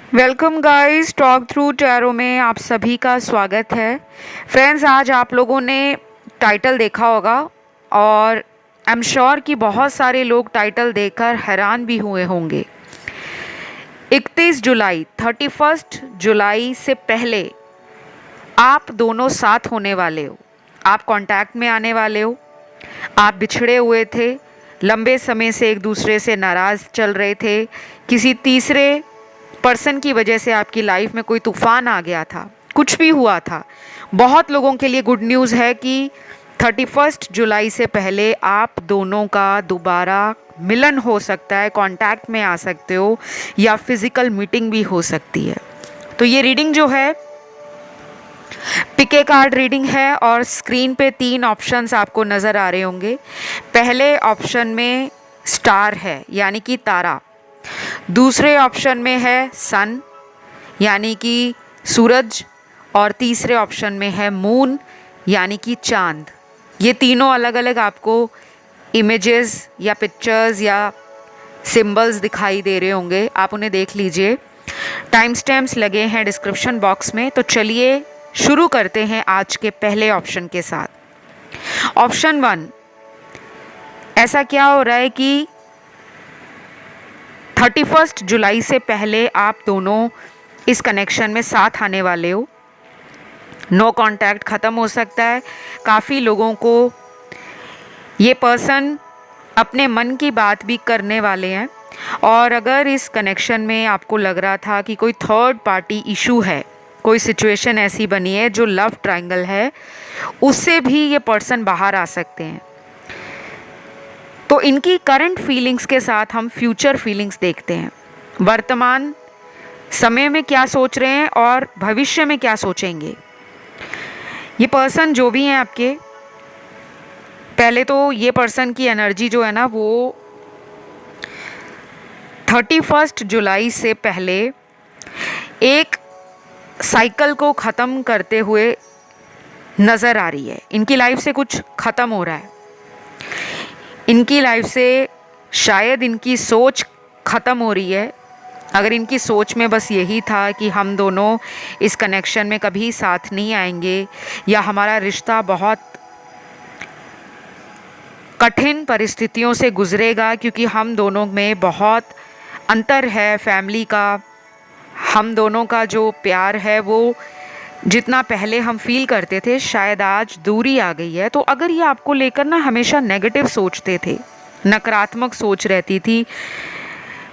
Welcome guys, talk through tarot में आप सभी का स्वागत है। फ्रेंड्स, आज आप लोगों ने टाइटल देखा होगा और आई एम श्योर कि बहुत सारे लोग टाइटल देखकर हैरान भी हुए होंगे। 31 जुलाई 31 जुलाई से पहले आप दोनों साथ होने वाले हो, आप कांटेक्ट में आने वाले हो। आप बिछड़े हुए थे, लंबे समय से एक दूसरे से नाराज़ चल रहे थे, किसी तीसरे पर्सन की वजह से आपकी लाइफ में कोई तूफान आ गया था, कुछ भी हुआ था। बहुत लोगों के लिए गुड न्यूज़ है कि 31 जुलाई से पहले आप दोनों का दोबारा मिलन हो सकता है, कांटेक्ट में आ सकते हो या फिजिकल मीटिंग भी हो सकती है। तो ये रीडिंग जो है पिके कार्ड रीडिंग है और स्क्रीन पे 3 ऑप्शंस आपको नज़र आ रहे होंगे। पहले ऑप्शन में स्टार है यानी कि तारा, दूसरे ऑप्शन में है सन यानी कि सूरज, और तीसरे ऑप्शन में है मून यानी कि चांद। ये तीनों अलग अलग आपको इमेजेस या पिक्चर्स या सिंबल्स दिखाई दे रहे होंगे, आप उन्हें देख लीजिए। टाइम स्टैम्प्स लगे हैं डिस्क्रिप्शन बॉक्स में। तो चलिए शुरू करते हैं आज के पहले ऑप्शन के साथ। ऑप्शन 1, ऐसा क्या हो रहा है कि 31 जुलाई से पहले आप दोनों इस कनेक्शन में साथ आने वाले हो। नो कांटेक्ट ख़त्म हो सकता है। काफ़ी लोगों को ये पर्सन अपने मन की बात भी करने वाले हैं। और अगर इस कनेक्शन में आपको लग रहा था कि कोई थर्ड पार्टी इशू है, कोई सिचुएशन ऐसी बनी है जो लव ट्रायंगल है, उससे भी ये पर्सन बाहर आ सकते हैं। तो इनकी करंट फीलिंग्स के साथ हम फ्यूचर फीलिंग्स देखते हैं। वर्तमान समय में क्या सोच रहे हैं और भविष्य में क्या सोचेंगे। ये पर्सन जो भी हैं आपके, पहले तो ये पर्सन की एनर्जी जो है ना, वो 31 जुलाई से पहले एक साइकिल को ख़त्म करते हुए नज़र आ रही है। इनकी लाइफ से कुछ ख़त्म हो रहा है। इनकी लाइफ से शायद इनकी सोच ख़त्म हो रही है। अगर इनकी सोच में बस यही था कि हम दोनों इस कनेक्शन में कभी साथ नहीं आएंगे या हमारा रिश्ता बहुत कठिन परिस्थितियों से गुजरेगा क्योंकि हम दोनों में बहुत अंतर है फैमिली का, हम दोनों का जो प्यार है वो जितना पहले हम फील करते थे शायद आज दूरी आ गई है। तो अगर ये आपको लेकर ना हमेशा नेगेटिव सोचते थे, नकारात्मक सोच रहती थी,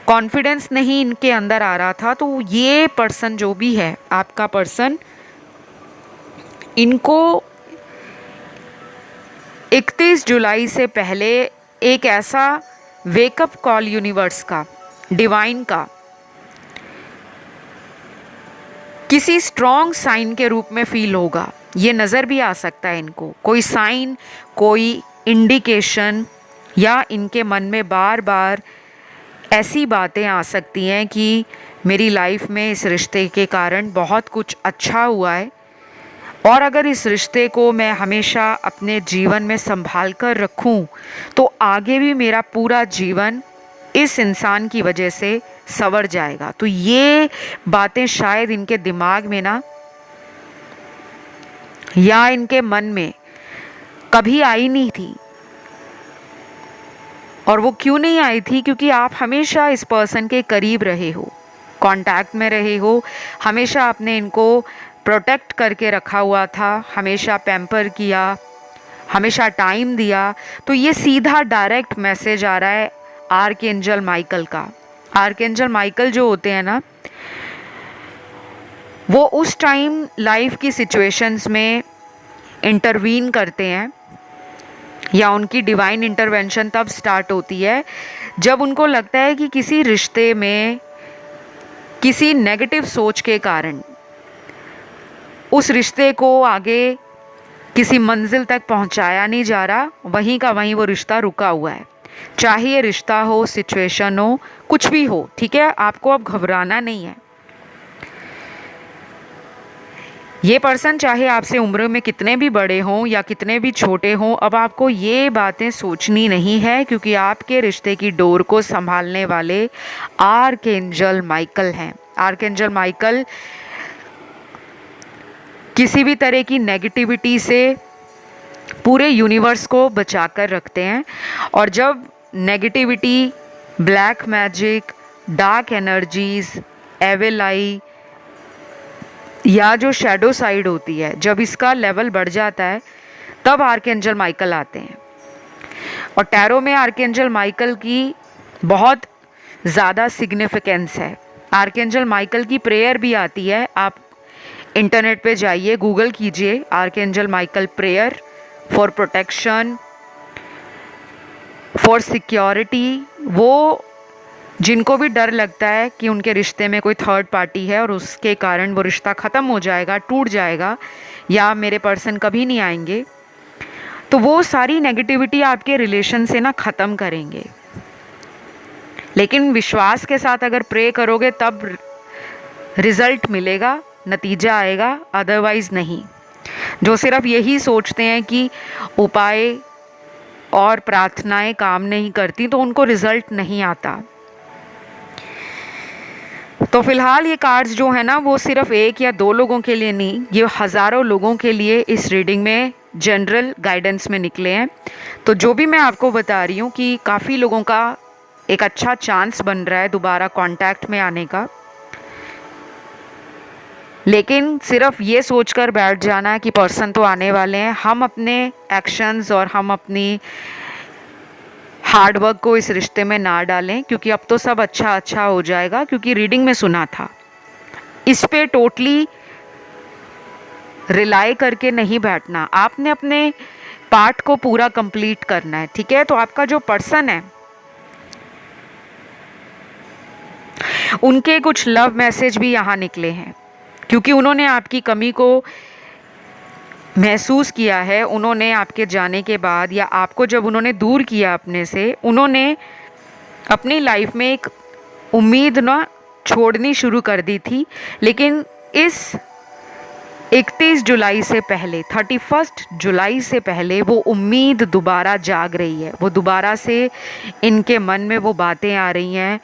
कॉन्फिडेंस नहीं इनके अंदर आ रहा था, तो ये पर्सन जो भी है आपका पर्सन, इनको 31 जुलाई से पहले एक ऐसा वेकअप कॉल यूनिवर्स का, डिवाइन का, किसी स्ट्रॉन्ग साइन के रूप में फील होगा। ये नज़र भी आ सकता है इनको, कोई साइन, कोई इंडिकेशन, या इनके मन में बार बार ऐसी बातें आ सकती हैं कि मेरी लाइफ में इस रिश्ते के कारण बहुत कुछ अच्छा हुआ है और अगर इस रिश्ते को मैं हमेशा अपने जीवन में संभाल कर रखूं तो आगे भी मेरा पूरा जीवन इस इंसान की वजह से संवर जाएगा। तो ये बातें शायद इनके दिमाग में ना या इनके मन में कभी आई नहीं थी। और वो क्यों नहीं आई थी? क्योंकि आप हमेशा इस पर्सन के करीब रहे हो, कांटेक्ट में रहे हो, हमेशा आपने इनको प्रोटेक्ट करके रखा हुआ था, हमेशा पैम्पर किया, हमेशा टाइम दिया। तो ये सीधा डायरेक्ट मैसेज आ रहा है आर्कएंजल माइकल का। आर्कएंजल माइकल जो होते हैं ना, वो उस टाइम लाइफ की सिचुएशंस में इंटरवीन करते हैं या उनकी डिवाइन इंटरवेंशन तब स्टार्ट होती है जब उनको लगता है कि किसी रिश्ते में किसी नेगेटिव सोच के कारण उस रिश्ते को आगे किसी मंजिल तक पहुंचाया नहीं जा रहा, वहीं का वहीं वो रिश्ता रुका हुआ है। चाहे ये रिश्ता हो, सिचुएशन हो, कुछ भी हो, ठीक है, आपको अब घबराना नहीं है। ये पर्सन चाहे आपसे उम्र में कितने भी बड़े हों या कितने भी छोटे हों, अब आपको ये बातें सोचनी नहीं है क्योंकि आपके रिश्ते की डोर को संभालने वाले आर्कएंजल माइकल हैं। आर्कएंजल माइकल किसी भी तरह की नेगेटिविटी से पूरे यूनिवर्स को बचाकर रखते हैं। और जब negativity, black magic, dark energies, evil eye या जो शैडो साइड होती है, जब इसका लेवल बढ़ जाता है तब आर्कएंजल माइकल आते हैं। और टैरो में आर्कएंजल माइकल की बहुत ज़्यादा सिग्निफिकेंस है। आर्कएंजल माइकल की प्रेयर भी आती है, आप इंटरनेट पे जाइए, गूगल कीजिए archangel Michael prayer for protection, for security. वो जिनको भी डर लगता है कि उनके रिश्ते में कोई थर्ड पार्टी है और उसके कारण वो रिश्ता ख़त्म हो जाएगा, टूट जाएगा, या मेरे पर्सन कभी नहीं आएंगे, तो वो सारी नेगेटिविटी आपके रिलेशन से ना ख़त्म करेंगे। लेकिन विश्वास के साथ अगर प्रे करोगे तब रिज़ल्ट मिलेगा, नतीजा आएगा, अदरवाइज़ नहीं। जो सिर्फ यही सोचते हैं कि उपाय और प्रार्थनाएं काम नहीं करती तो उनको रिज़ल्ट नहीं आता। तो फिलहाल ये कार्ड्स जो है ना वो सिर्फ एक या दो लोगों के लिए नहीं, ये हज़ारों लोगों के लिए इस रीडिंग में जनरल गाइडेंस में निकले हैं। तो जो भी मैं आपको बता रही हूँ कि काफ़ी लोगों का एक अच्छा चांस बन रहा है दोबारा कांटेक्ट में आने का। लेकिन सिर्फ ये सोचकर बैठ जाना कि पर्सन तो आने वाले हैं, हम अपने एक्शंस और हम अपनी हार्ड वर्क को इस रिश्ते में ना डालें, क्योंकि अब तो सब अच्छा हो जाएगा। क्योंकि रीडिंग में सुना था, इस पे टोटली रिलाई करके नहीं बैठना, आपने अपने पार्ट को पूरा कंप्लीट करना है, ठीक है। तो आपका जो पर्सन है उनके कुछ लव मैसेज भी यहाँ निकले हैं, क्योंकि उन्होंने आपकी कमी को महसूस किया है। उन्होंने आपके जाने के बाद या आपको जब उन्होंने दूर किया अपने से, उन्होंने अपनी लाइफ में एक उम्मीद ना छोड़नी शुरू कर दी थी। लेकिन इस 31 जुलाई से पहले, 31 जुलाई से पहले वो उम्मीद दोबारा जाग रही है। वो दोबारा से इनके मन में वो बातें आ रही हैं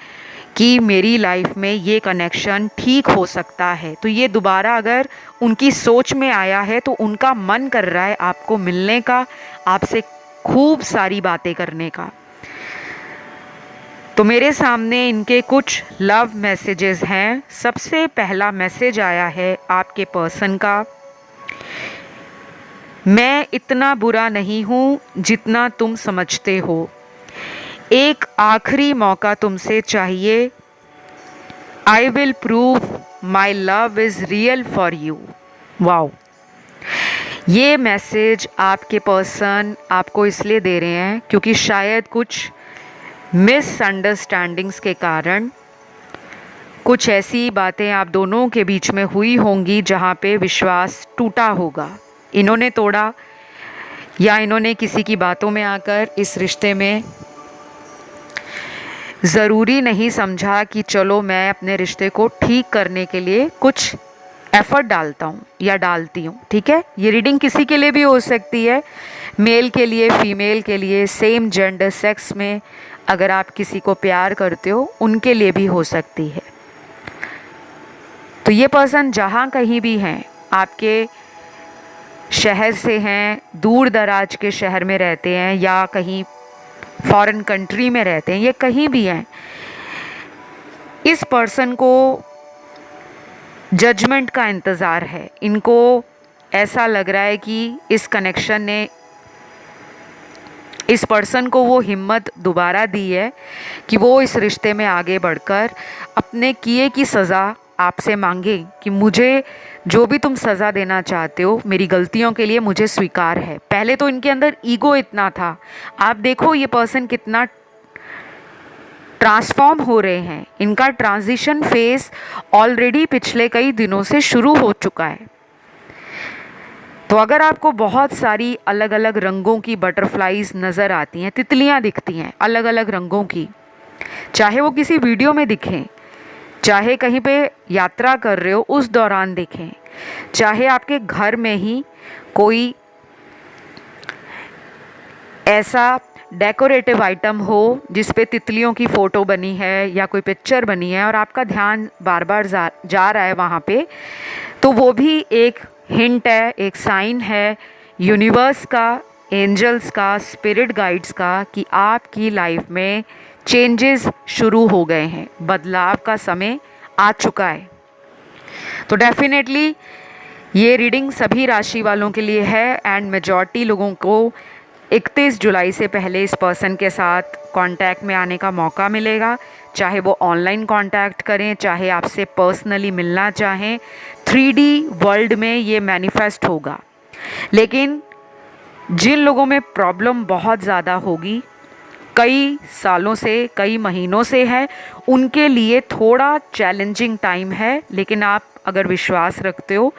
कि मेरी लाइफ में ये कनेक्शन ठीक हो सकता है। तो ये दोबारा अगर उनकी सोच में आया है तो उनका मन कर रहा है आपको मिलने का, आपसे खूब सारी बातें करने का। तो मेरे सामने इनके कुछ लव मैसेजेस हैं। सबसे पहला मैसेज आया है आपके पर्सन का, मैं इतना बुरा नहीं हूँ जितना तुम समझते हो, एक आखिरी मौका तुमसे चाहिए, I will prove my love is real for you. Wow, ये मैसेज आपके पर्सन आपको इसलिए दे रहे हैं क्योंकि शायद कुछ मिसअंडरस्टैंडिंग्स के कारण कुछ ऐसी बातें आप दोनों के बीच में हुई होंगी जहाँ पे विश्वास टूटा होगा। इन्होंने तोड़ा या इन्होंने किसी की बातों में आकर इस रिश्ते में ज़रूरी नहीं समझा कि चलो मैं अपने रिश्ते को ठीक करने के लिए कुछ एफ़र्ट डालता हूँ या डालती हूँ, ठीक है। ये रीडिंग किसी के लिए भी हो सकती है, मेल के लिए, फीमेल के लिए, सेम जेंडर सेक्स में अगर आप किसी को प्यार करते हो उनके लिए भी हो सकती है। तो ये पर्सन जहाँ कहीं भी हैं, आपके शहर से हैं, दूर दराज के शहर में रहते हैं या कहीं फॉरेन कंट्री में रहते हैं, ये कहीं भी हैं, इस पर्सन को जजमेंट का इंतज़ार है। इनको ऐसा लग रहा है कि इस कनेक्शन ने इस पर्सन को वो हिम्मत दोबारा दी है कि वो इस रिश्ते में आगे बढ़कर अपने किए की सज़ा आपसे मांगे कि मुझे जो भी तुम सज़ा देना चाहते हो मेरी गलतियों के लिए मुझे स्वीकार है। पहले तो इनके अंदर ईगो इतना था, आप देखो ये पर्सन कितना ट्रांसफॉर्म हो रहे हैं। इनका ट्रांजिशन फेज ऑलरेडी पिछले कई दिनों से शुरू हो चुका है। तो अगर आपको बहुत सारी अलग अलग रंगों की बटरफ्लाईज नज़र आती हैं, तितलियां दिखती हैं अलग अलग रंगों की, चाहे वो किसी वीडियो में दिखें, चाहे कहीं पे यात्रा कर रहे हो उस दौरान दिखें, चाहे आपके घर में ही कोई ऐसा डेकोरेटिव आइटम हो जिस पे तितलियों की फ़ोटो बनी है या कोई पिक्चर बनी है और आपका ध्यान बार बार जा रहा है वहाँ पे, तो वो भी एक हिंट है, एक साइन है यूनिवर्स का, एंजल्स का, स्पिरिट गाइड्स का कि आपकी लाइफ में चेंजेस शुरू हो गए हैं, बदलाव का समय आ चुका है। तो डेफिनेटली ये रीडिंग सभी राशि वालों के लिए है एंड मेजॉरिटी लोगों को 31 जुलाई से पहले इस पर्सन के साथ कांटेक्ट में आने का मौका मिलेगा, चाहे वो ऑनलाइन कांटेक्ट करें, चाहे आपसे पर्सनली मिलना चाहें। 3D वर्ल्ड में ये मैनिफेस्ट होगा। लेकिन जिन लोगों में प्रॉब्लम बहुत ज़्यादा होगी, कई सालों से, कई महीनों से है, उनके लिए थोड़ा चैलेंजिंग टाइम है। लेकिन आप अगर विश्वास रखते हो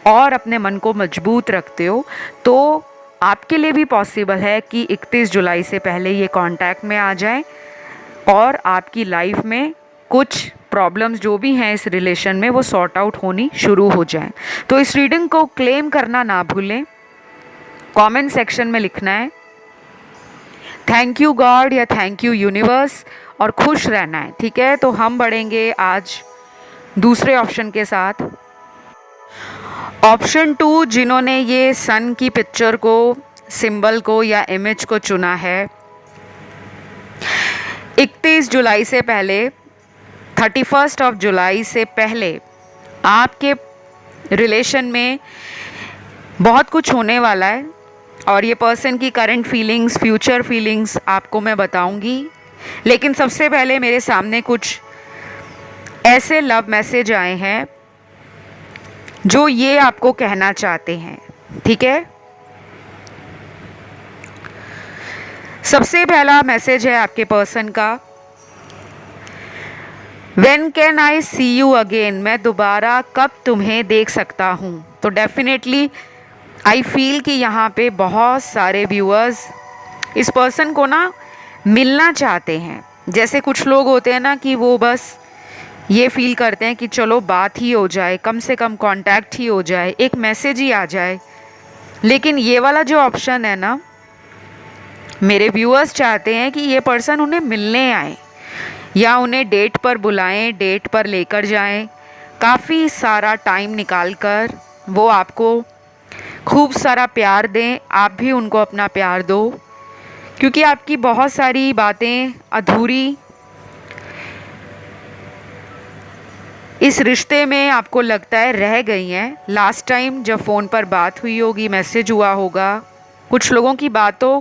और अपने मन को मजबूत रखते हो तो आपके लिए भी पॉसिबल है कि 31 जुलाई से पहले ये कांटेक्ट में आ जाए और आपकी लाइफ में कुछ प्रॉब्लम्स जो भी हैं इस रिलेशन में वो सॉर्ट आउट होनी शुरू हो जाए। तो इस रीडिंग को क्लेम करना ना भूलें, कमेंट सेक्शन में लिखना है थैंक यू गॉड या थैंक यू यूनिवर्स और खुश रहना है। ठीक है, तो हम बढ़ेंगे आज दूसरे ऑप्शन के साथ। ऑप्शन 2, जिन्होंने ये सन की पिक्चर को, सिंबल को या इमेज को चुना है, 31 जुलाई से पहले, 31 ऑफ जुलाई से पहले आपके रिलेशन में बहुत कुछ होने वाला है और ये पर्सन की करंट फीलिंग्स, फ्यूचर फीलिंग्स आपको मैं बताऊंगी। लेकिन सबसे पहले मेरे सामने कुछ ऐसे लव मैसेज आए हैं जो ये आपको कहना चाहते हैं। ठीक है, सबसे पहला मैसेज है आपके पर्सन का, When can I see you again? मैं दोबारा कब तुम्हें देख सकता हूँ। तो डेफिनेटली आई फील कि यहाँ पे बहुत सारे व्यूअर्स इस पर्सन को ना मिलना चाहते हैं। जैसे कुछ लोग होते हैं ना कि वो बस ये फील करते हैं कि चलो बात ही हो जाए, कम से कम कांटेक्ट ही हो जाए, एक मैसेज ही आ जाए। लेकिन ये वाला जो ऑप्शन है ना, मेरे व्यूअर्स चाहते हैं कि ये पर्सन उन्हें मिलने आए या उन्हें डेट पर बुलाएं, डेट पर लेकर जाएं, काफ़ी सारा टाइम निकाल कर वो आपको खूब सारा प्यार दें, आप भी उनको अपना प्यार दो, क्योंकि आपकी बहुत सारी बातें अधूरी इस रिश्ते में आपको लगता है रह गई हैं। लास्ट टाइम जब फ़ोन पर बात हुई होगी, मैसेज हुआ होगा, कुछ लोगों की बातों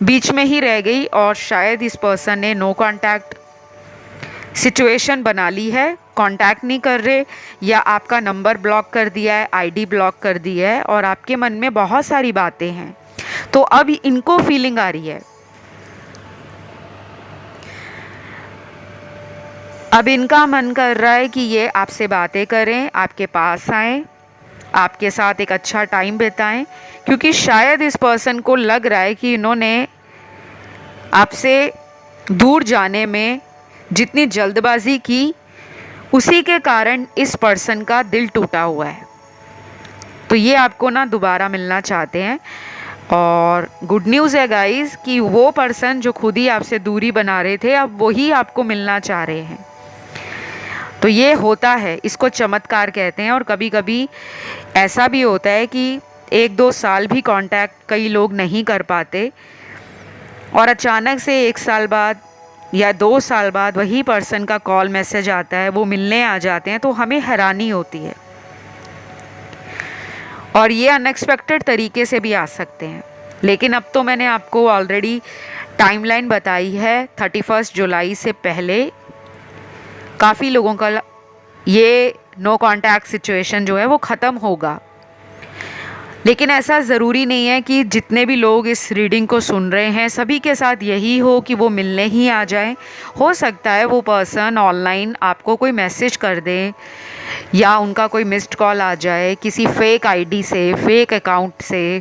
बीच में ही रह गई और शायद इस पर्सन ने नो कांटेक्ट सिचुएशन बना ली है, कांटेक्ट नहीं कर रहे या आपका नंबर ब्लॉक कर दिया है, आईडी ब्लॉक कर दी है और आपके मन में बहुत सारी बातें हैं। तो अब इनको फीलिंग आ रही है, अब इनका मन कर रहा है कि ये आपसे बातें करें, आपके पास आएँ, आपके साथ एक अच्छा टाइम बिताएं, क्योंकि शायद इस पर्सन को लग रहा है कि इन्होंने आपसे दूर जाने में जितनी जल्दबाजी की उसी के कारण इस पर्सन का दिल टूटा हुआ है। तो ये आपको ना दोबारा मिलना चाहते हैं और गुड न्यूज़ है गाइस कि वो पर्सन जो खुद ही आपसे दूरी बना रहे थे अब वही आपको मिलना चाह रहे हैं। तो ये होता है, इसको चमत्कार कहते हैं। और कभी कभी ऐसा भी होता है कि 1-2 साल भी कांटेक्ट कई लोग नहीं कर पाते और अचानक से 1 साल बाद या 2 साल बाद वही पर्सन का कॉल मैसेज आता है, वो मिलने आ जाते हैं, तो हमें हैरानी होती है। और ये अनएक्सपेक्टेड तरीके से भी आ सकते हैं। लेकिन अब तो मैंने आपको ऑलरेडी टाइमलाइन बताई है, 31 जुलाई से पहले काफ़ी लोगों का ये नो कांटेक्ट सिचुएशन जो है वो ख़त्म होगा। लेकिन ऐसा ज़रूरी नहीं है कि जितने भी लोग इस रीडिंग को सुन रहे हैं सभी के साथ यही हो कि वो मिलने ही आ जाए। हो सकता है वो पर्सन ऑनलाइन आपको कोई मैसेज कर दे या उनका कोई मिस्ड कॉल आ जाए किसी फेक आईडी से, फेक अकाउंट से,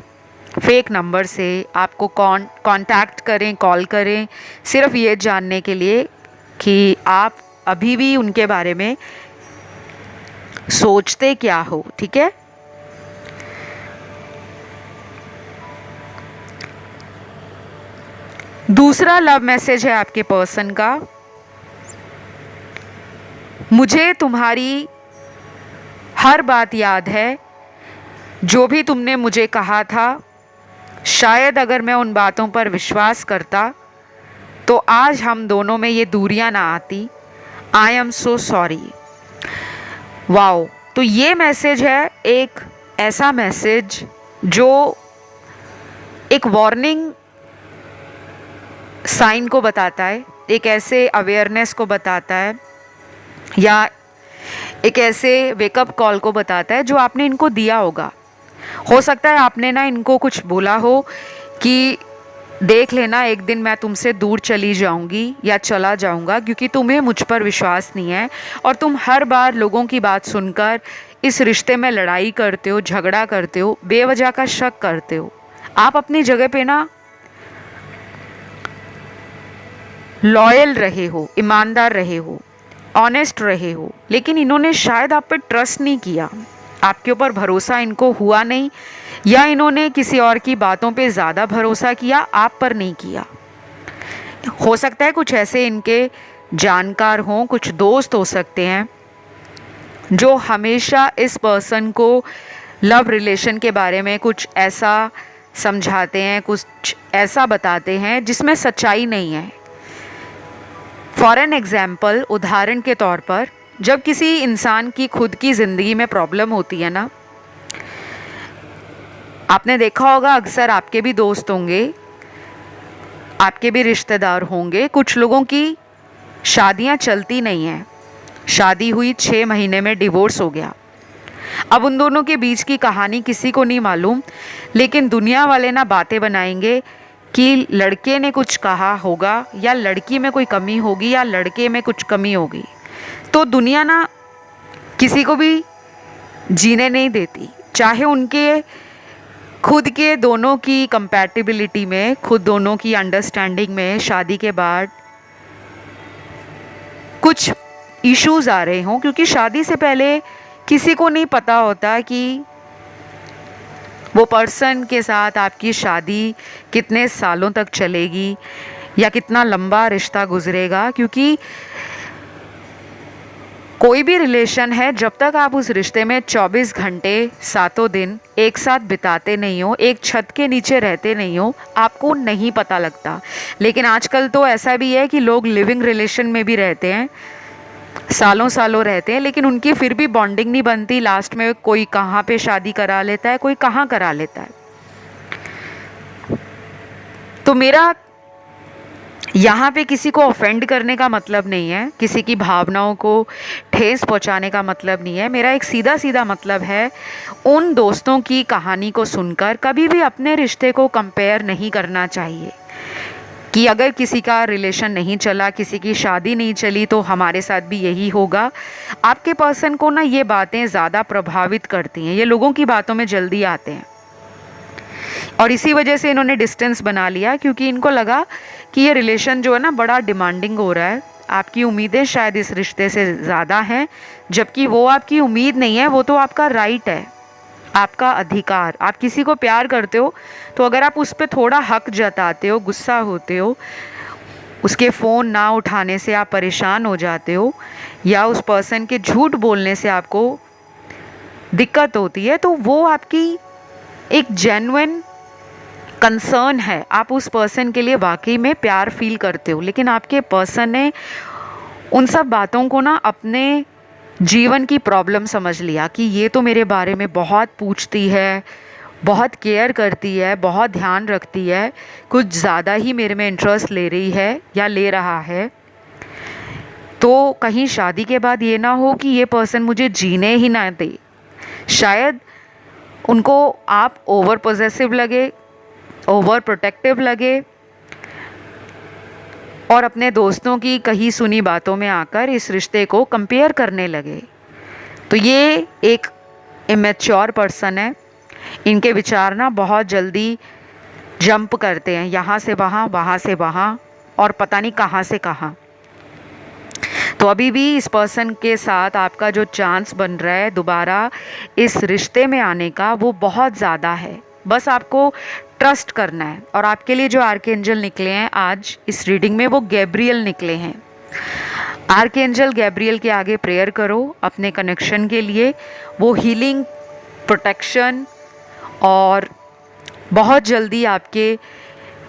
फेक नंबर से आपको कांटेक्ट करें, कॉल करें, सिर्फ ये जानने के लिए कि आप अभी भी उनके बारे में सोचते क्या हो। ठीक है, दूसरा लव मैसेज है आपके पर्सन का, मुझे तुम्हारी हर बात याद है, जो भी तुमने मुझे कहा था, शायद अगर मैं उन बातों पर विश्वास करता तो आज हम दोनों में ये दूरियां ना आती। I am so sorry. Wow. तो ये मैसेज है एक ऐसा मैसेज जो एक वार्निंग साइन को बताता है, एक ऐसे अवेयरनेस को बताता है, या एक ऐसे वेकअप कॉल को बताता है जो आपने इनको दिया होगा। हो सकता है आपने ना इनको कुछ बोला हो कि देख लेना एक दिन मैं तुमसे दूर चली जाऊंगी या चला जाऊंगा, क्योंकि तुम्हें मुझ पर विश्वास नहीं है और तुम हर बार लोगों की बात सुनकर इस रिश्ते में लड़ाई करते हो, झगड़ा करते हो, बेवजह का शक करते हो। आप अपनी जगह पे ना लॉयल रहे हो, ईमानदार रहे हो, ऑनेस्ट रहे हो, लेकिन इन्होंने शायद आप पे ट्रस्ट नहीं किया, आपके ऊपर भरोसा इनको हुआ नहीं, या इन्होंने किसी और की बातों पे ज़्यादा भरोसा किया, आप पर नहीं किया। हो सकता है कुछ ऐसे इनके जानकार हों, कुछ दोस्त हो सकते हैं जो हमेशा इस पर्सन को लव रिलेशन के बारे में कुछ ऐसा समझाते हैं, कुछ ऐसा बताते हैं जिसमें सच्चाई नहीं है। फॉर एन एग्जाम्पल, उदाहरण के तौर पर, जब किसी इंसान की खुद की ज़िंदगी में प्रॉब्लम होती है ना, आपने देखा होगा, अक्सर आपके भी दोस्त होंगे, आपके भी रिश्तेदार होंगे, कुछ लोगों की शादियां चलती नहीं हैं, शादी हुई 6 महीने में डिवोर्स हो गया। अब उन दोनों के बीच की कहानी किसी को नहीं मालूम, लेकिन दुनिया वाले ना बातें बनाएंगे कि लड़के ने कुछ कहा होगा, या लड़की में कोई कमी होगी, या लड़के में कुछ कमी होगी। तो दुनिया ना किसी को भी जीने नहीं देती, चाहे उनके खुद के दोनों की कंपैटिबिलिटी में, खुद दोनों की अंडरस्टैंडिंग में शादी के बाद कुछ इश्यूज आ रहे हों, क्योंकि शादी से पहले किसी को नहीं पता होता कि वो पर्सन के साथ आपकी शादी कितने सालों तक चलेगी या कितना लंबा रिश्ता गुजरेगा। क्योंकि कोई भी रिलेशन है, जब तक आप उस रिश्ते में 24 घंटे 7 दिन एक साथ बिताते नहीं हो, एक छत के नीचे रहते नहीं हो, आपको नहीं पता लगता। लेकिन आजकल तो ऐसा भी है कि लोग लिविंग रिलेशन में भी रहते हैं, सालों सालों रहते हैं, लेकिन उनकी फिर भी बॉन्डिंग नहीं बनती। लास्ट में कोई कहाँ पे शादी करा लेता है, कोई कहाँ करा लेता है। तो मेरा यहाँ पे किसी को ऑफेंड करने का मतलब नहीं है, किसी की भावनाओं को ठेस पहुँचाने का मतलब नहीं है। मेरा एक सीधा सीधा मतलब है, उन दोस्तों की कहानी को सुनकर कभी भी अपने रिश्ते को कंपेयर नहीं करना चाहिए कि अगर किसी का रिलेशन नहीं चला, किसी की शादी नहीं चली, तो हमारे साथ भी यही होगा। आपके पर्सन को ना ये बातें ज़्यादा प्रभावित करती हैं, ये लोगों की बातों में जल्दी आते हैं, और इसी वजह से इन्होंने डिस्टेंस बना लिया, क्योंकि इनको लगा कि ये रिलेशन जो है ना बड़ा डिमांडिंग हो रहा है, आपकी उम्मीदें शायद इस रिश्ते से ज़्यादा हैं, जबकि वो आपकी उम्मीद नहीं है, वो तो आपका राइट है, आपका अधिकार। आप किसी को प्यार करते हो तो अगर आप उस पर थोड़ा हक जताते हो, गुस्सा होते हो, उसके फ़ोन ना उठाने से आप परेशान हो जाते हो, या उस पर्सन के झूठ बोलने से आपको दिक्कत होती है, तो वो आपकी एक जेन्युइन कंसर्न है, आप उस पर्सन के लिए वाकई में प्यार फील करते हो। लेकिन आपके पर्सन ने उन सब बातों को ना अपने जीवन की प्रॉब्लम समझ लिया कि ये तो मेरे बारे में बहुत पूछती है, बहुत केयर करती है, बहुत ध्यान रखती है, कुछ ज़्यादा ही मेरे में इंटरेस्ट ले रही है या ले रहा है, तो कहीं शादी के बाद ये ना हो कि ये पर्सन मुझे जीने ही ना दे। शायद उनको आप ओवर पॉसेसिव लगे, ओवर प्रोटेक्टिव लगे, और अपने दोस्तों की कही सुनी बातों में आकर इस रिश्ते को कंपेयर करने लगे। तो ये एक इमेच्योर पर्सन है, इनके विचार ना बहुत जल्दी जंप करते हैं, यहाँ से वहाँ, वहाँ से वहाँ, और पता नहीं कहाँ से कहाँ। तो अभी भी इस पर्सन के साथ आपका जो चांस बन रहा है दोबारा इस रिश्ते में आने का, वो बहुत ज़्यादा है, बस आपको ट्रस्ट करना है। और आपके लिए जो आर्कएंजल निकले हैं आज इस रीडिंग में, वो गैब्रियल निकले हैं। आर्कएंजल गैब्रियल के आगे प्रेयर करो अपने कनेक्शन के लिए, वो हीलिंग, प्रोटेक्शन और बहुत जल्दी आपके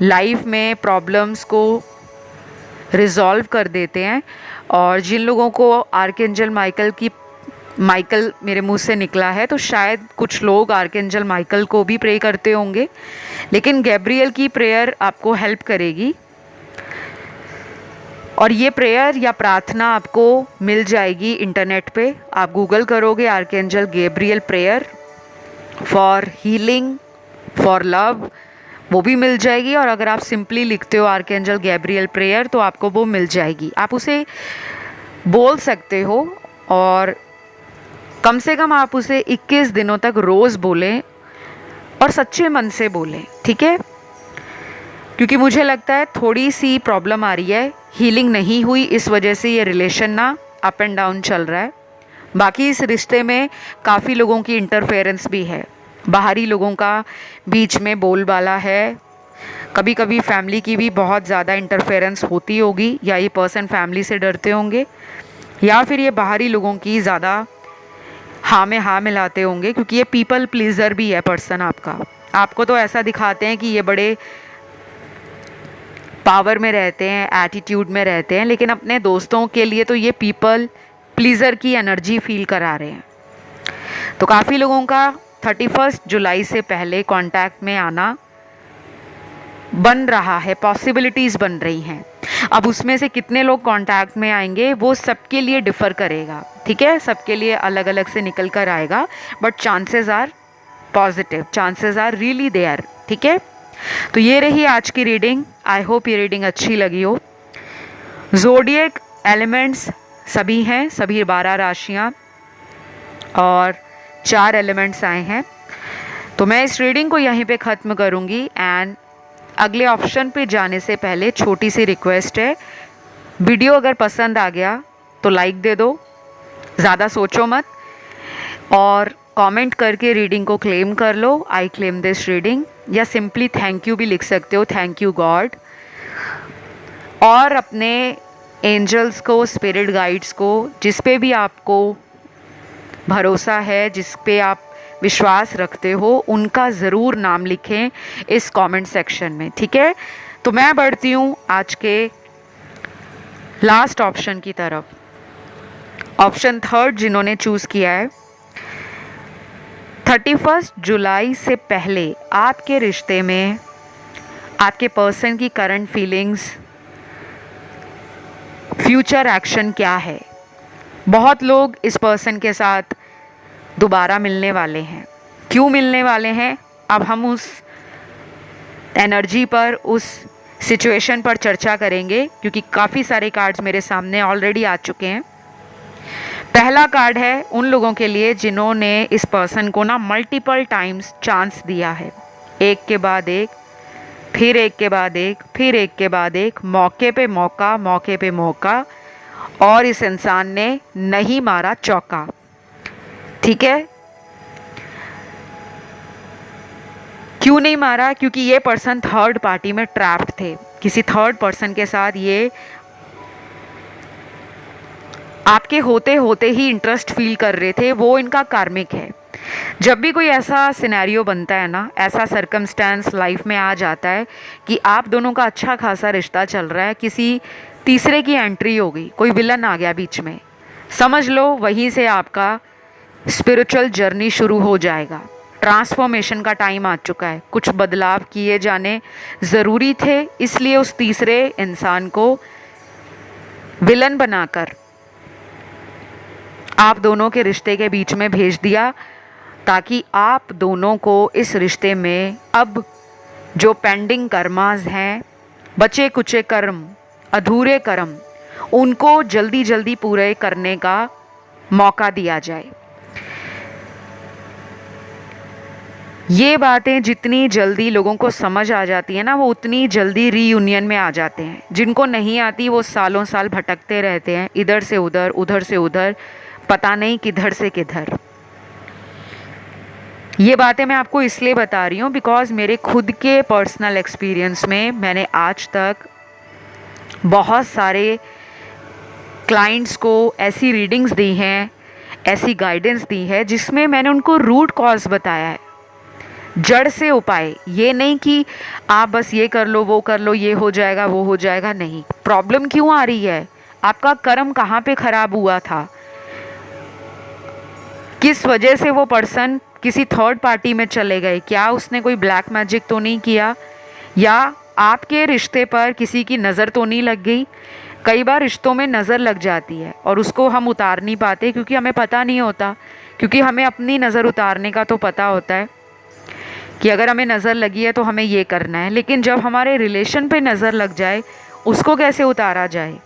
लाइफ में प्रॉब्लम्स को रिजॉल्व कर देते हैं। और जिन लोगों को आर्कएंजल माइकल मेरे मुंह से निकला है, तो शायद कुछ लोग आर्कएंजल माइकल को भी प्रे करते होंगे, लेकिन गैब्रियल की प्रेयर आपको हेल्प करेगी। और ये प्रेयर या प्रार्थना आपको मिल जाएगी इंटरनेट पे। आप गूगल करोगे archangel Gabriel prayer for healing, for love, वो भी मिल जाएगी। और अगर आप सिंपली लिखते हो आर्कएंजल गैब्रियल प्रेयर तो आपको वो मिल जाएगी। आप उसे बोल सकते हो और कम से कम आप उसे 21 दिनों तक रोज़ बोलें और सच्चे मन से बोलें, ठीक है? क्योंकि मुझे लगता है थोड़ी सी प्रॉब्लम आ रही है, हीलिंग नहीं हुई, इस वजह से ये रिलेशन ना अप एंड डाउन चल रहा है। बाकी इस रिश्ते में काफ़ी लोगों की इंटरफेरेंस भी है, बाहरी लोगों का बीच में बोलबाला है, कभी कभी फैमिली की भी बहुत ज़्यादा इंटरफेरेंस होती होगी, या ये पर्सन फैमिली से डरते होंगे, या फिर ये बाहरी लोगों की ज़्यादा हाँ में हाँ मिलाते होंगे, क्योंकि ये पीपल प्लीज़र भी है पर्सन आपका। आपको तो ऐसा दिखाते हैं कि ये बड़े पावर में रहते हैं, एटीट्यूड में रहते हैं, लेकिन अपने दोस्तों के लिए तो ये पीपल प्लीज़र की एनर्जी फील करा रहे हैं। तो काफ़ी लोगों का 31 जुलाई से पहले कांटेक्ट में आना बन रहा है, पॉसिबिलिटीज़ बन रही हैं। अब उसमें से कितने लोग कांटेक्ट में आएंगे वो सबके लिए डिफ़र करेगा, ठीक है? सबके लिए अलग अलग से निकल कर आएगा, but chances are positive, chances are really there, ठीक है? तो ये रही आज की रीडिंग। आई होप ये रीडिंग अच्छी लगी हो। ज़ोडिएक एलिमेंट्स सभी हैं, सभी 12 राशियाँ और 4 एलिमेंट्स आए हैं। तो मैं इस रीडिंग को यहीं पे ख़त्म करूँगी। एंड अगले ऑप्शन पे जाने से पहले छोटी सी रिक्वेस्ट है, वीडियो अगर पसंद आ गया तो लाइक दे दो, ज़्यादा सोचो मत, और कमेंट करके रीडिंग को क्लेम कर लो, आई क्लेम दिस रीडिंग, या सिंपली थैंक यू भी लिख सकते हो, थैंक यू गॉड। और अपने एंजल्स को, स्पिरिट गाइड्स को, जिस पे भी आपको भरोसा है, जिस पे आप विश्वास रखते हो, उनका ज़रूर नाम लिखें इस कमेंट सेक्शन में, ठीक है? तो मैं बढ़ती हूँ आज के लास्ट ऑप्शन की तरफ। ऑप्शन 3 जिन्होंने चूज़ किया है, 31 जुलाई से पहले आपके रिश्ते में आपके पर्सन की करंट फीलिंग्स, फ्यूचर एक्शन क्या है। बहुत लोग इस पर्सन के साथ दोबारा मिलने वाले हैं। क्यों मिलने वाले हैं, अब हम उस एनर्जी पर, उस सिचुएशन पर चर्चा करेंगे, क्योंकि काफ़ी सारे कार्ड्स मेरे सामने ऑलरेडी आ चुके हैं। पहला कार्ड है उन लोगों के लिए जिन्होंने इस पर्सन को ना मल्टीपल टाइम्स चांस दिया है, एक के बाद एक, फिर एक के बाद एक, फिर एक के बाद एक, मौके पे मौका, मौके पे मौका, और इस इंसान ने नहीं मारा चौका, ठीक है? क्यों नहीं मारा? क्योंकि ये पर्सन थर्ड पार्टी में ट्रैप्ड थे, किसी थर्ड पर्सन के साथ ये आपके होते होते ही इंटरेस्ट फील कर रहे थे, वो इनका कार्मिक है। जब भी कोई ऐसा सिनेरियो बनता है ना, ऐसा सर्कमस्टेंस लाइफ में आ जाता है कि आप दोनों का अच्छा खासा रिश्ता चल रहा है, किसी तीसरे की एंट्री हो गई, कोई विलन आ गया बीच में, समझ लो वहीं से आपका स्पिरिचुअल जर्नी शुरू हो जाएगा। ट्रांसफॉर्मेशन का टाइम आ चुका है, कुछ बदलाव किए जाने ज़रूरी थे, इसलिए उस तीसरे इंसान को विलन बनाकर आप दोनों के रिश्ते के बीच में भेज दिया, ताकि आप दोनों को इस रिश्ते में अब जो पेंडिंग कर्मास हैं, बचे कुचे कर्म, अधूरे कर्म, उनको जल्दी जल्दी पूरे करने का मौका दिया जाए। ये बातें जितनी जल्दी लोगों को समझ आ जाती है ना, वो उतनी जल्दी रीयूनियन में आ जाते हैं। जिनको नहीं आती वो सालों साल भटकते रहते हैं, इधर से उधर, उधर से उधर, पता नहीं किधर से किधर। ये बातें मैं आपको इसलिए बता रही हूँ बिकॉज़ मेरे खुद के पर्सनल एक्सपीरियंस में मैंने आज तक बहुत सारे क्लाइंट्स को ऐसी रीडिंग्स दी हैं, ऐसी गाइडेंस दी है जिसमें मैंने उनको रूट कॉज बताया है, जड़ से उपाय। ये नहीं कि आप बस ये कर लो, वो कर लो, ये हो जाएगा, वो हो जाएगा। नहीं, प्रॉब्लम क्यों आ रही है, आपका कर्म कहाँ पे खराब हुआ था, किस वजह से वो पर्सन किसी थर्ड पार्टी में चले गए, क्या उसने कोई ब्लैक मैजिक तो नहीं किया, या आपके रिश्ते पर किसी की नज़र तो नहीं लग गई। कई बार रिश्तों में नज़र लग जाती है और उसको हम उतार नहीं पाते क्योंकि हमें पता नहीं होता, क्योंकि हमें अपनी नज़र उतारने का तो पता होता है कि अगर हमें नज़र लगी है तो हमें ये करना है, लेकिन जब हमारे रिलेशन पे नज़र लग जाए उसको कैसे उतारा जाए।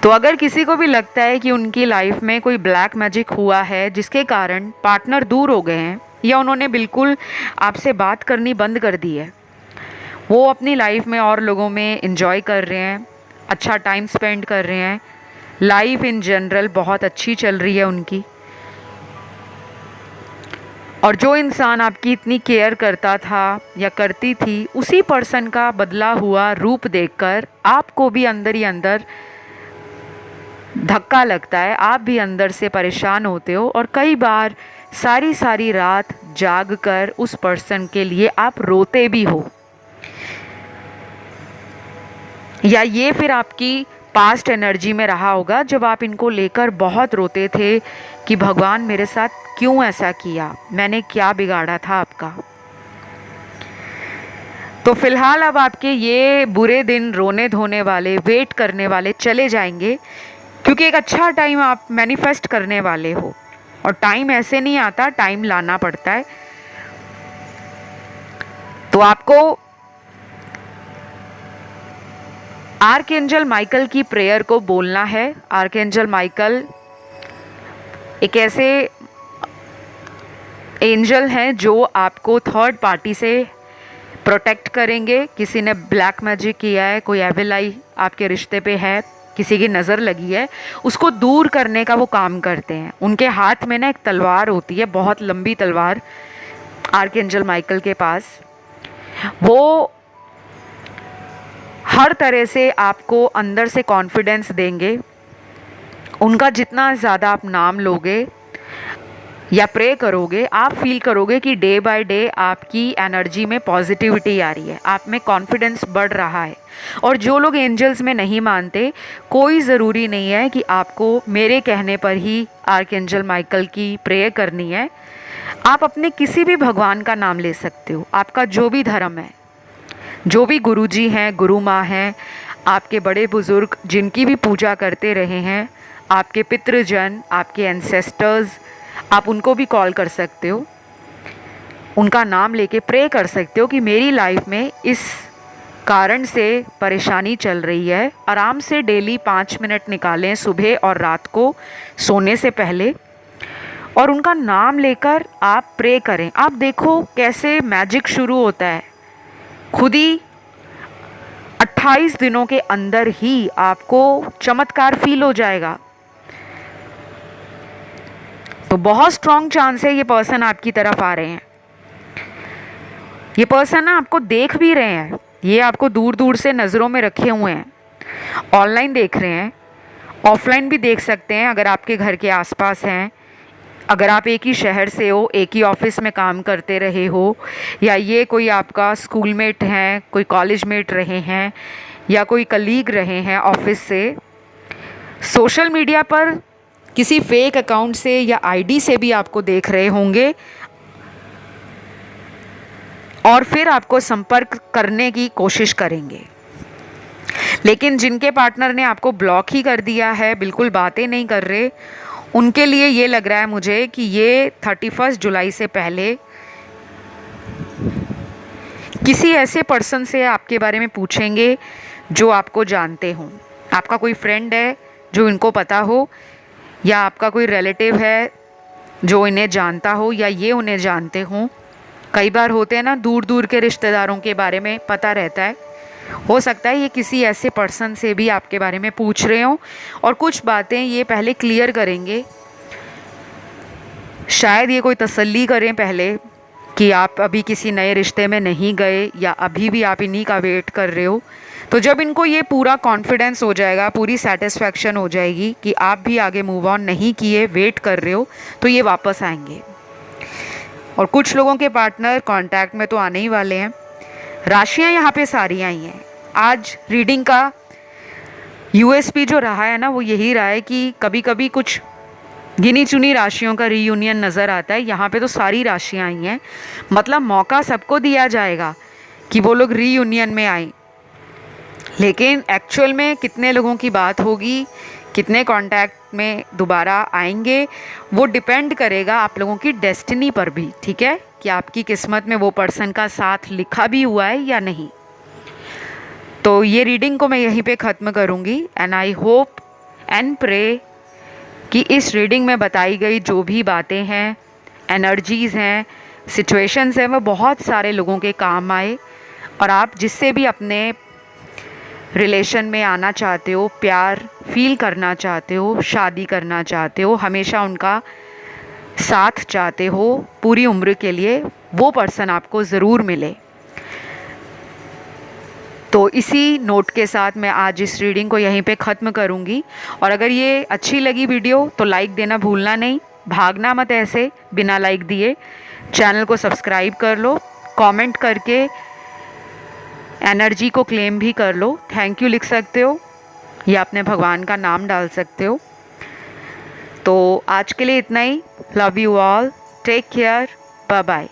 तो अगर किसी को भी लगता है कि उनकी लाइफ में कोई ब्लैक मैजिक हुआ है जिसके कारण पार्टनर दूर हो गए हैं या उन्होंने बिल्कुल आपसे बात करनी बंद कर दी है, वो अपनी लाइफ में और लोगों में एंजॉय कर रहे हैं, अच्छा टाइम स्पेंड कर रहे हैं, लाइफ इन जनरल बहुत अच्छी चल रही है उनकी, और जो इंसान आपकी इतनी केयर करता था या करती थी उसी पर्सन का बदला हुआ रूप देखकर आपको भी अंदर ही अंदर धक्का लगता है, आप भी अंदर से परेशान होते हो और कई बार सारी सारी रात जाग कर उस पर्सन के लिए आप रोते भी हो। या ये फिर आपकी पास्ट एनर्जी में रहा होगा जब आप इनको लेकर बहुत रोते थे कि भगवान मेरे साथ क्यों ऐसा किया, मैंने क्या बिगाड़ा था आपका। तो फिलहाल अब आपके ये बुरे दिन, रोने धोने वाले, वेट करने वाले चले जाएंगे, क्योंकि एक अच्छा टाइम आप मैनिफेस्ट करने वाले हो। और टाइम ऐसे नहीं आता, टाइम लाना पड़ता है। तो आपको आर्कएंजल माइकल की प्रेयर को बोलना है। आर्कएंजल माइकल एक ऐसे एंजल हैं जो आपको थर्ड पार्टी से प्रोटेक्ट करेंगे। किसी ने ब्लैक मैजिक किया है, कोई एविल आई आपके रिश्ते पे है, किसी की नज़र लगी है, उसको दूर करने का वो काम करते हैं। उनके हाथ में ना एक तलवार होती है, बहुत लंबी तलवार आर्कएंजल माइकल के पास। वो हर तरह से आपको अंदर से कॉन्फिडेंस देंगे। उनका जितना ज़्यादा आप नाम लोगे या प्रे करोगे, आप फील करोगे कि डे बाय डे आपकी एनर्जी में पॉजिटिविटी आ रही है, आप में कॉन्फिडेंस बढ़ रहा है। और जो लोग एंजल्स में नहीं मानते, कोई ज़रूरी नहीं है कि आपको मेरे कहने पर ही आर्कएंजल माइकल की प्रेयर करनी है। आप अपने किसी भी भगवान का नाम ले सकते हो, आपका जो भी धर्म है, जो भी गुरुजी हैं, गुरु माँ हैं, आपके बड़े बुज़ुर्ग जिनकी भी पूजा करते रहे हैं, आपके पितृजन, आपके एंसेस्टर्स, आप उनको भी कॉल कर सकते हो, उनका नाम लेके प्रे कर सकते हो कि मेरी लाइफ में इस कारण से परेशानी चल रही है। आराम से डेली 5 मिनट निकालें सुबह और रात को सोने से पहले, और उनका नाम लेकर आप प्रे करें। आप देखो कैसे मैजिक शुरू होता है। खुद ही 28 दिनों के अंदर ही आपको चमत्कार फील हो जाएगा। तो बहुत स्ट्रॉन्ग चांस है ये पर्सन आपकी तरफ आ रहे हैं। ये पर्सन ना आपको देख भी रहे हैं, ये आपको दूर दूर से नज़रों में रखे हुए हैं, ऑनलाइन देख रहे हैं, ऑफलाइन भी देख सकते हैं अगर आपके घर के आसपास हैं, अगर आप एक ही शहर से हो, एक ही ऑफिस में काम करते रहे हो, या ये कोई आपका स्कूलमेट हैं, कोई कॉलेज मेट रहे हैं, या कोई कलीग रहे हैं ऑफिस से। सोशल मीडिया पर किसी फेक अकाउंट से या आईडी से भी आपको देख रहे होंगे और फिर आपको संपर्क करने की कोशिश करेंगे। लेकिन जिनके पार्टनर ने आपको ब्लॉक ही कर दिया है, बिल्कुल बातें नहीं कर रहे, उनके लिए ये लग रहा है मुझे कि ये 31 जुलाई से पहले किसी ऐसे पर्सन से आपके बारे में पूछेंगे जो आपको जानते हों। आपका कोई फ्रेंड है जो इनको पता हो, या आपका कोई रिलेटिव है जो इन्हें जानता हो, या ये उन्हें जानते हों। कई बार होते हैं ना, दूर दूर के रिश्तेदारों के बारे में पता रहता है। हो सकता है ये किसी ऐसे पर्सन से भी आपके बारे में पूछ रहे हों, और कुछ बातें ये पहले क्लियर करेंगे शायद ये कोई तसल्ली करें पहले कि आप अभी किसी नए रिश्ते में नहीं गए या अभी भी आप इन्हीं का वेट कर रहे हो। तो जब इनको ये पूरा कॉन्फिडेंस हो जाएगा, पूरी सेटिस्फेक्शन हो जाएगी कि आप भी आगे मूव ऑन नहीं किए, वेट कर रहे हो, तो ये वापस आएंगे। और कुछ लोगों के पार्टनर कांटेक्ट में तो आने ही वाले हैं। राशियां यहाँ पे सारी आई हैं। आज रीडिंग का यूएसपी जो रहा है ना, वो यही रहा है कि कभी कभी कुछ गिनी चुनी राशियों का रीयूनियन नज़र आता है। यहाँ पे तो सारी राशियाँ आई हैं, मतलब मौका सबको दिया जाएगा कि वो लोग रीयूनियन में आए। लेकिन एक्चुअल में कितने लोगों की बात होगी, कितने कांटेक्ट में दोबारा आएंगे, वो डिपेंड करेगा आप लोगों की डेस्टिनी पर भी। ठीक है, कि आपकी किस्मत में वो पर्सन का साथ लिखा भी हुआ है या नहीं। तो ये रीडिंग को मैं यहीं पे ख़त्म करूँगी। And I hope and pray कि इस रीडिंग में बताई गई जो भी बातें हैं, एनर्जीज़ हैं, सिचुएशंस हैं, वो बहुत सारे लोगों के काम आए। और आप जिससे भी अपने रिलेशन में आना चाहते हो, प्यार फील करना चाहते हो, शादी करना चाहते हो, हमेशा उनका साथ चाहते हो पूरी उम्र के लिए, वो पर्सन आपको ज़रूर मिले। तो इसी नोट के साथ मैं आज इस रीडिंग को यहीं पे ख़त्म करूँगी। और अगर ये अच्छी लगी वीडियो तो लाइक देना भूलना नहीं, भागना मत ऐसे बिना लाइक दिए। चैनल को सब्सक्राइब कर लो, कमेंट करके एनर्जी को क्लेम भी कर लो, थैंक यू लिख सकते हो या अपने भगवान का नाम डाल सकते हो। तो आज के लिए इतना ही। Love you all, take care, bye bye.